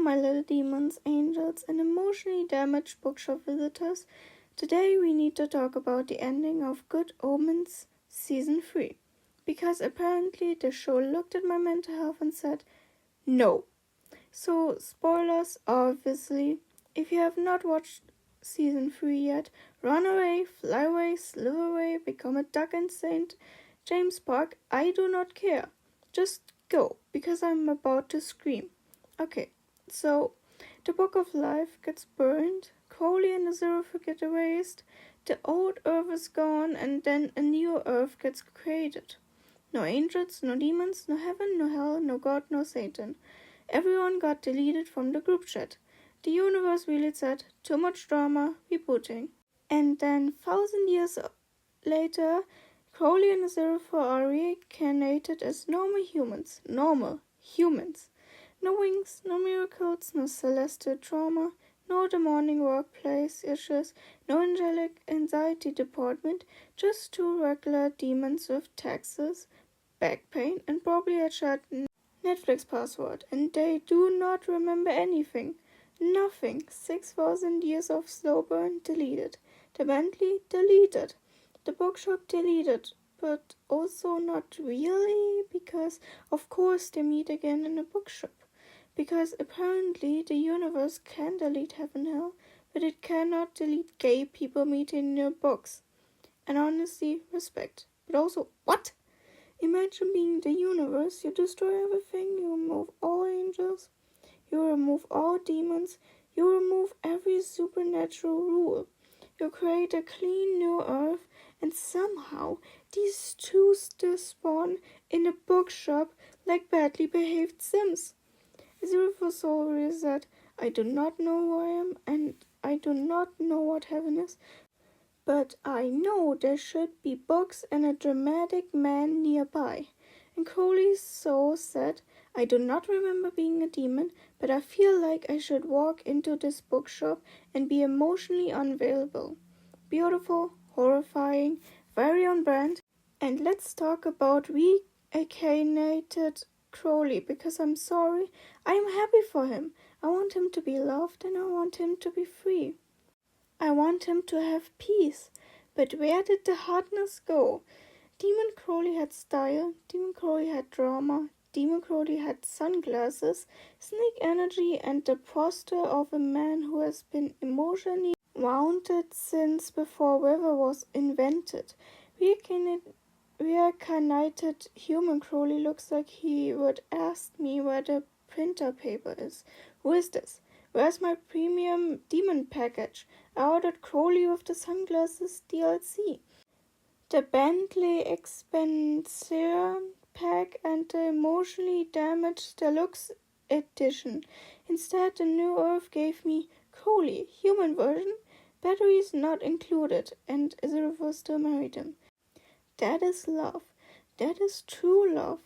my little demons, angels, and emotionally damaged bookshop visitors. Today we need to talk about the ending of Good Omens Season 3. Because apparently the show looked at my mental health and said, no. So, spoilers, obviously. If you have not watched Season 3 yet, run away, fly away, slither away, become a duck in St. James Park. I do not care. Just go, because I'm about to scream. Okay, so the Book of Life gets burned, Crowley and Azicrow get erased, the old Earth is gone, and then a new Earth gets created. No angels, no demons, no heaven, no hell, no God, no Satan. Everyone got deleted from the group chat. The universe really said, too much drama, rebooting. And then 1,000 years later, Crowley and Azicrow are reincarnated as normal humans. Normal humans. No wings, no miracles, no celestial trauma, no demonic workplace issues, no angelic anxiety department, just two regular demons with taxes, back pain, and probably a shared Netflix password. And they do not remember anything. Nothing. 6,000 years of slow burn deleted. The Bentley deleted. The bookshop deleted. But also not really, because of course they meet again in a bookshop. Because apparently the universe can delete heaven and hell, but it cannot delete gay people meeting in your books. And honestly, respect. But also, what? Imagine being the universe, you destroy everything, you remove all angels, you remove all demons, you remove every supernatural rule. You create a clean new earth, and somehow these two still spawn in a bookshop like badly behaved Sims. Azicrow Soul said, I do not know who I am, and I do not know what heaven is, but I know there should be books and a dramatic man nearby. And Crowley's soul said, I do not remember being a demon, but I feel like I should walk into this bookshop and be emotionally unavailable. Beautiful, horrifying, very on brand. And let's talk about reincarnated Crowley, because I'm sorry, I am happy for him. I want him to be loved and I want him to be free. I want him to have peace. But where did the hardness go? Demon Crowley had style, Demon Crowley had drama, Demon Crowley had sunglasses, snake energy, and the posture of a man who has been emotionally wounded since before River was invented. Reincarnated human Crowley looks like he would ask me where the printer paper is. Who is this? Where's my premium demon package? I ordered Crowley with the sunglasses DLC. The Bentley Expansion pack and the emotionally damaged deluxe edition. Instead, the New Earth gave me Crowley, human version, batteries not included, and Azicrow still married him. That is love. That is true love.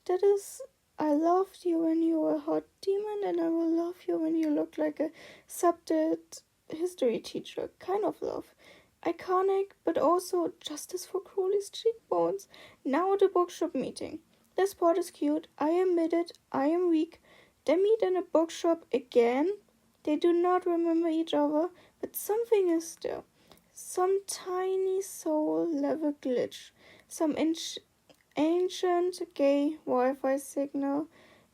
That is, I loved you when you were a hot demon, and I will love you when you look like a subject history teacher. Kind of love. Iconic, but also justice for Crowley's cheekbones. Now the bookshop meeting. This part is cute. I admit it. I am weak. They meet in a bookshop again. They do not remember each other, but something is there. Some tiny soul level glitch. Some ancient gay Wi-Fi signal.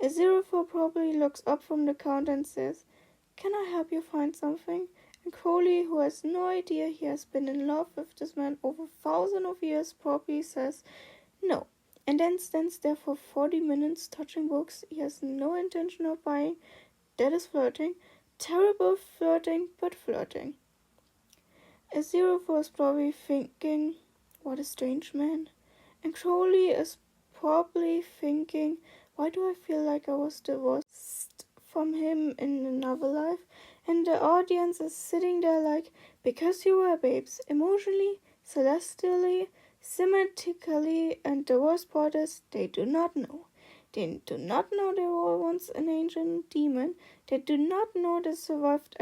Azicrow probably looks up from the counter and says, can I help you find something? And Crowley, who has no idea he has been in love with this man over thousands of years, probably says no, and then stands there for 40 minutes touching books he has no intention of buying. That is flirting. Terrible flirting, but flirting. Azicrow was probably thinking, what a strange man. And Crowley is probably thinking, why do I feel like I was divorced from him in another life? And the audience is sitting there like, because you were babes, emotionally, celestially, semantically, and the worst part is, they do not know. They do not know they were once an ancient demon. They do not know they survived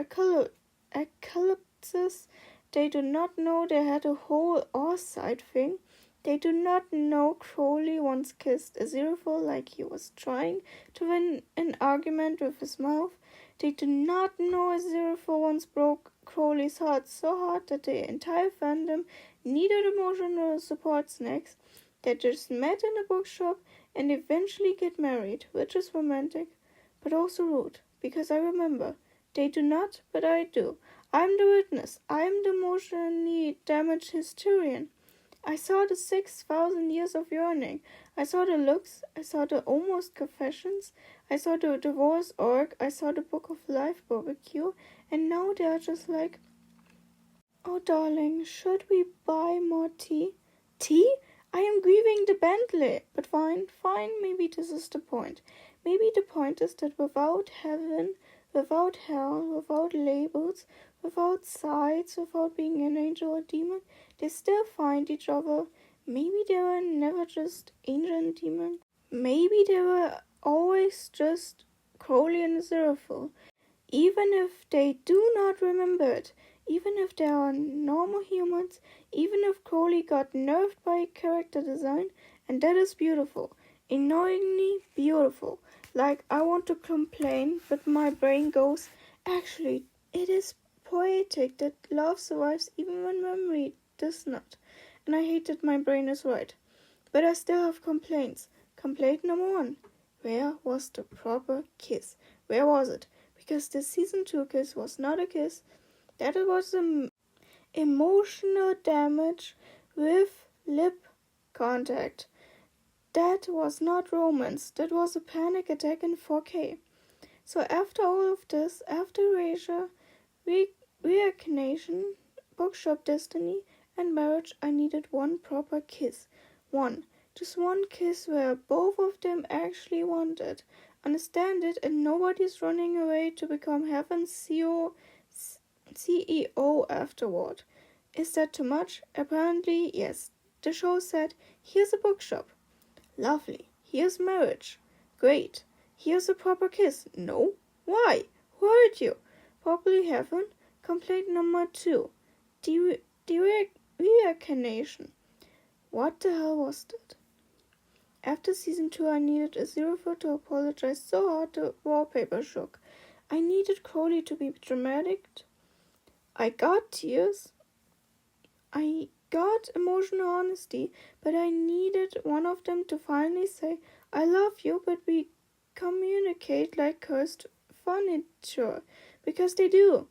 eclipses. They do not know they had a whole Earth-side thing. They do not know Crowley once kissed Azicrow like he was trying to win an argument with his mouth. They do not know Azicrow once broke Crowley's heart so hard that the entire fandom needed emotional support snacks. They just met in a bookshop and eventually get married, which is romantic, but also rude, because I remember. They do not, but I do. I'm the witness. I'm the emotionally damaged historian. I saw the 6,000 years of yearning. I saw the looks. I saw the almost confessions. I saw the divorce org. I saw the Book of Life barbecue. And now they are just like, oh darling, should we buy more tea? Tea? I am grieving the Bentley. But fine, maybe this is the point. Maybe the point is that without heaven, without hell, without labels, without sides, without being an angel or demon, they still find each other. Maybe they were never just angel and demon. Maybe they were always just Crowley and Azicrow. Even if they do not remember it, even if they are normal humans, even if Crowley got nerfed by character design, and that is beautiful, annoyingly beautiful. Like, I want to complain, but my brain goes, actually, it is poetic that love survives even when memory does not. And I hate that my brain is right. But I still have complaints. Complaint number 1. Where was the proper kiss? Where was it? Because the season 2 kiss was not a kiss. That was emotional damage with lip contact. That was not romance. That was a panic attack in 4K. So after all of this, after erasure, reincarnation, bookshop destiny, and marriage, I needed one proper kiss. Just one kiss where both of them actually wanted, understand it, and nobody's running away to become Heaven's CEO afterward. Is that too much? Apparently, yes. The show said, here's a bookshop. Lovely. Here's marriage. Great. Here's a proper kiss. No. Why? Who hurt you? Probably Heaven. Complaint number 2. Reincarnation. What the hell was that? After season 2, I needed Azicrow to apologize so hard the wallpaper shook. I needed Crowley to be dramatic. I got tears. I got emotional honesty, but I needed one of them to finally say, I love you, but we communicate like cursed furniture. Because they do.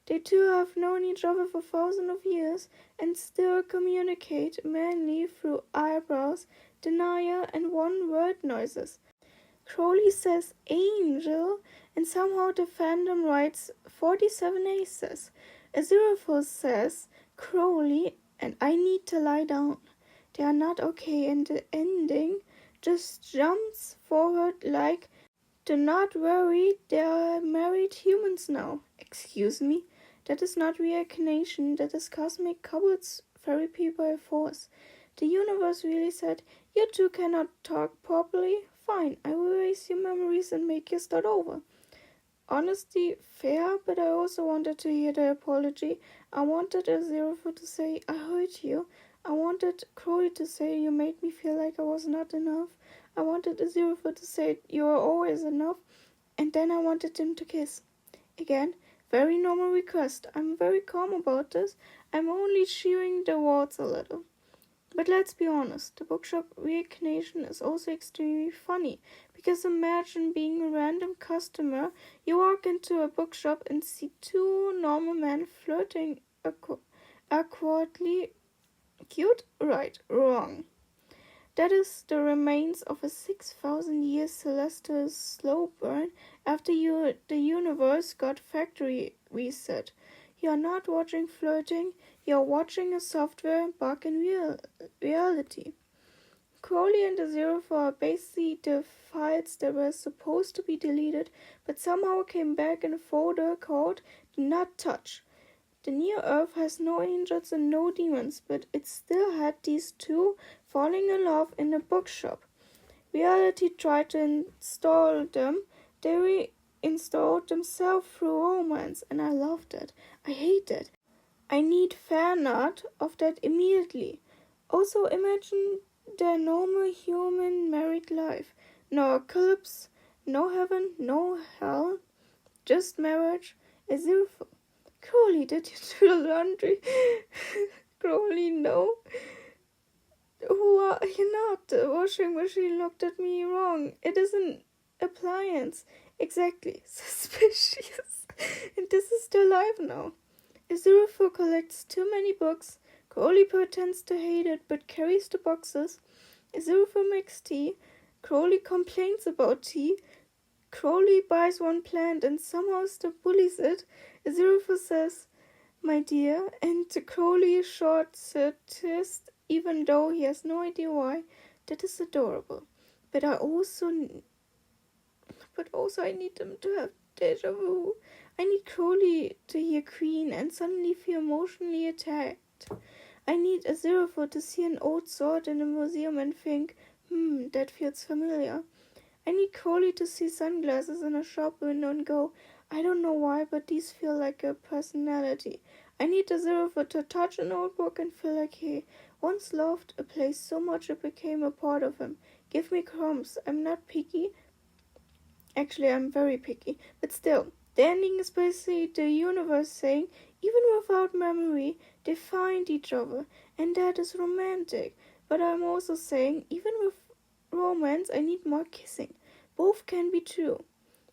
They two have known each other for thousands of years and still communicate mainly through eyebrows, denial, and one-word noises. Crowley says angel, and somehow the fandom writes 47 aces. Azicrow says Crowley, and I need to lie down. They are not okay, and the ending just jumps forward like, do not worry, they are married humans now. Excuse me? That is not reincarnation, that is cosmic couples therapy by force. The universe really said, you two cannot talk properly? Fine, I will erase your memories and make you start over. Honestly, fair, but I also wanted to hear the apology. I wanted Azicrow to say, I hurt you. I wanted Crowley to say, you made me feel like I was not enough. I wanted Azicrow to say, you are always enough. And then I wanted them to kiss. Again, very normal request. I'm very calm about this. I'm only shearing the warts a little. But let's be honest, the bookshop reincarnation is also extremely funny, because imagine being a random customer, you walk into a bookshop and see two normal men flirting awkwardly. Cute? Right, wrong. That is the remains of a 6,000 year celestial slow burn after the universe got factory reset. You are not watching flirting, you are watching a software bug in reality. Crowley and Azicrow are basically the files that were supposed to be deleted, but somehow came back in a folder called Do Not Touch. The Near Earth has no angels and no demons, but it still had these two falling in love in a bookshop. Reality tried to install them. They reinstalled themselves through romance, and I loved it. I hate it. I need fan art of that immediately. Also imagine their normal human married life. No eclipse, no heaven, no hell, just marriage. Azicrow. Crowley, did you do the laundry? Crowley, no. Who are you not? The washing machine looked at me wrong. It is an appliance. Exactly. Suspicious. And this is their life now. Azicrow collects too many books. Crowley pretends to hate it but carries the boxes. Azicrow makes tea. Crowley complains about tea. Crowley buys one plant and somehow still bullies it. Azicrow says, "My dear," and Crowley is short-sighted, even though he has no idea why. That is adorable. But also I need them to have deja vu. I need Crowley to hear Queen and suddenly feel emotionally attacked. I need Azicrow to see an old sword in a museum and think, that feels familiar. I need Crowley to see sunglasses in a shop window and go, I don't know why, but these feel like a personality. I need Azicrow to touch an old book and feel like he once loved a place so much it became a part of him. Give me crumbs. I'm not picky. Actually, I'm very picky. But still, the ending is basically the universe saying, even without memory, they find each other. And that is romantic. But I'm also saying, even with romance, I need more kissing. Both can be true.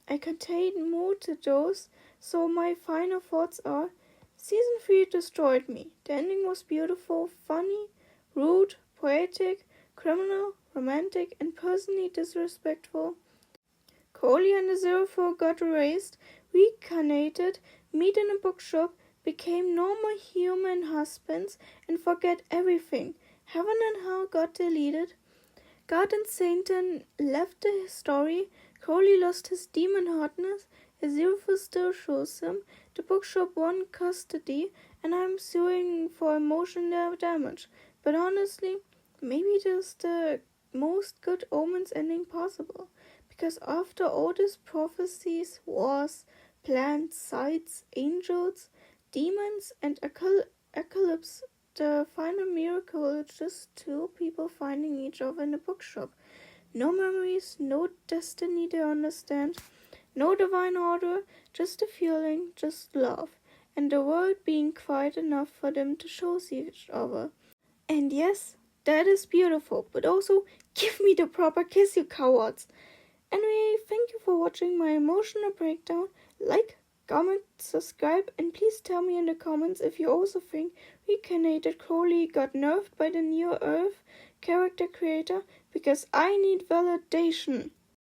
I contain more to those, so my final thoughts are, Season 3 destroyed me. The ending was beautiful, funny, rude, poetic, criminal, romantic, and personally disrespectful. Crowley and Azicrow got erased, reincarnated, meet in a bookshop, became normal human husbands, and forget everything. Heaven and hell got deleted. God and Satan left the story. Crowley lost his demon hotness. Azicrow still shows him. The bookshop won custody, and I'm suing for emotional damage. But honestly, maybe it is the most good omens ending possible. Because after all these prophecies, wars, plans, sights, angels, demons, and eclipse, the final miracle is just two people finding each other in a bookshop. No memories, no destiny they understand, no divine order, just a feeling, just love, and the world being quiet enough for them to show each other. And yes, that is beautiful, but also give me the proper kiss, you cowards. Anyway, thank you for watching my emotional breakdown. Like, comment, subscribe, and please tell me in the comments if you also think reincarnated Crowley got nerfed by the New Earth character creator, because I need validation.